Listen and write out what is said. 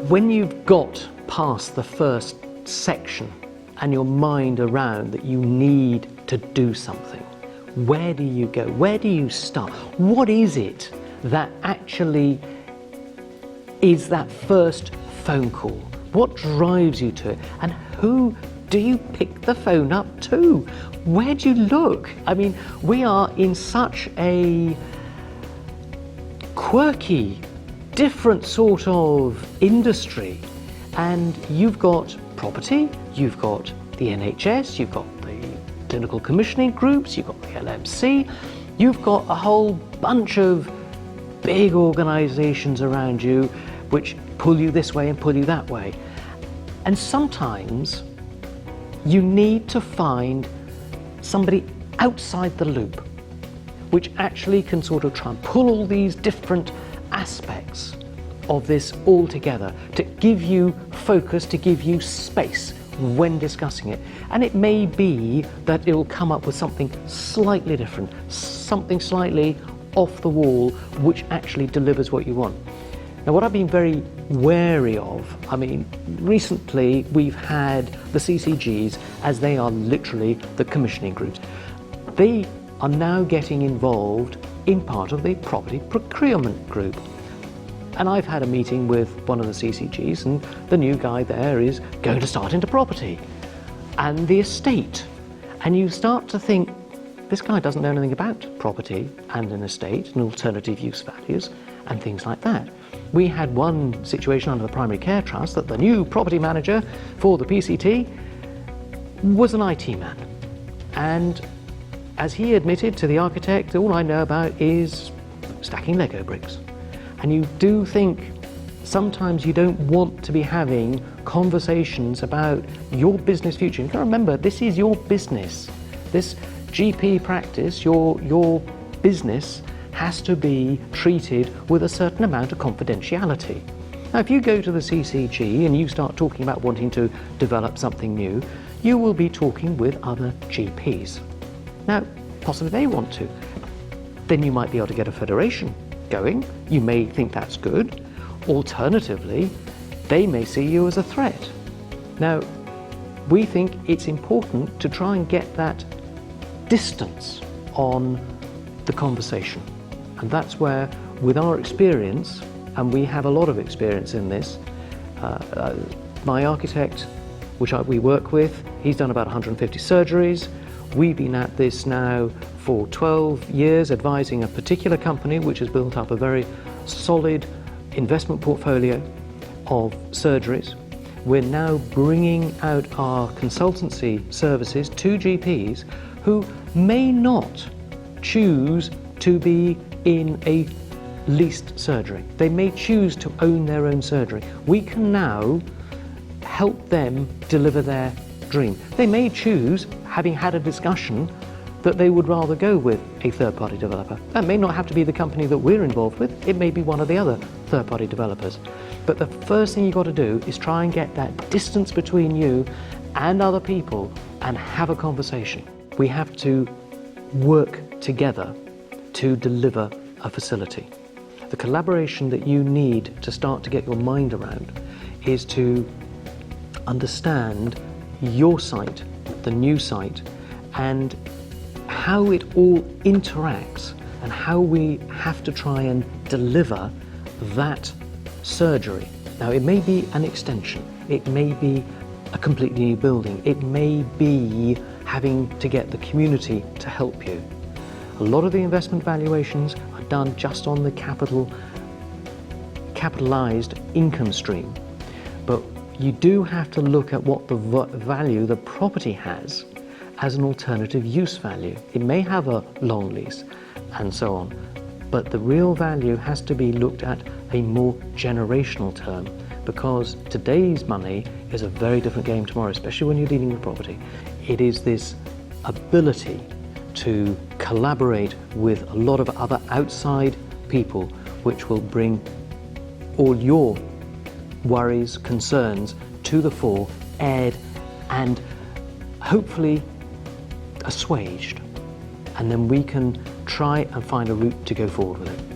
When you've got past the first section and your mind around that you need to do something, where do you go? Where do you start? What is it that actually is that first phone call? What drives you to it? And who do you pick the phone up to? Where do you look? I mean, we are in such a quirky, different sort of industry. And you've got property, you've got the NHS, you've got the clinical commissioning groups, you've got the LMC, you've got a whole bunch of big organisations around you which pull you this way and pull you that way. And sometimes you need to find somebody outside the loop which actually can sort of try and pull all these different aspects of this all together to give you focus, to give you space when discussing it. And it may be that it'll come up with something slightly different, something slightly off the wall, which actually delivers what you want. Now, what I've been very wary of, I mean, recently we've had the CCGs, as they are literally the commissioning groups. They are now getting involved in part of the property procurement group. And I've had a meeting with one of the CCGs, and the new guy there is going to start into property and the estate. And you start to think, this guy doesn't know anything about property and an estate and alternative use values and things like that. We had one situation under the Primary Care Trust that the new property manager for the PCT was an IT man. And as he admitted to the architect, all I know about is stacking Lego bricks. And you do think sometimes you don't want to be having conversations about your business future. You can remember, this is your business. This GP practice, your business has to be treated with a certain amount of confidentiality. Now, if you go to the CCG and you start talking about wanting to develop something new, you will be talking with other GPs. Now, possibly they want to. Then you might be able to get a federation going. You may think that's good. Alternatively, they may see you as a threat. Now, we think it's important to try and get that distance on the conversation. And that's where, with our experience, and we have a lot of experience in this, my architect, which we work with, he's done about 150 surgeries. We've been at this now for 12 years, advising a particular company which has built up a very solid investment portfolio of surgeries. We're now bringing out our consultancy services to GPs who may not choose to be in a leased surgery. They may choose to own their own surgery. We can now help them deliver their dream. They may choose, having had a discussion, that they would rather go with a third-party developer. That may not have to be the company that we're involved with. It may be one of the other third-party developers. But the first thing you've got to do is try and get that distance between you and other people and have a conversation. We have to work together to deliver a facility. The collaboration that you need to start to get your mind around is to understand your site, the new site, and how it all interacts and how we have to try and deliver that surgery. Now, it may be an extension, it may be a completely new building, it may be having to get the community to help you. A lot of the investment valuations are done just on the capitalized income stream. But you do have to look at what the value the property has as an alternative use value. It may have a long lease and so on, but the real value has to be looked at a more generational term, because today's money is a very different game tomorrow, especially when you're dealing with property. It is this ability to collaborate with a lot of other outside people which will bring all your worries, concerns to the fore, aired and hopefully assuaged. And then we can try and find a route to go forward with it.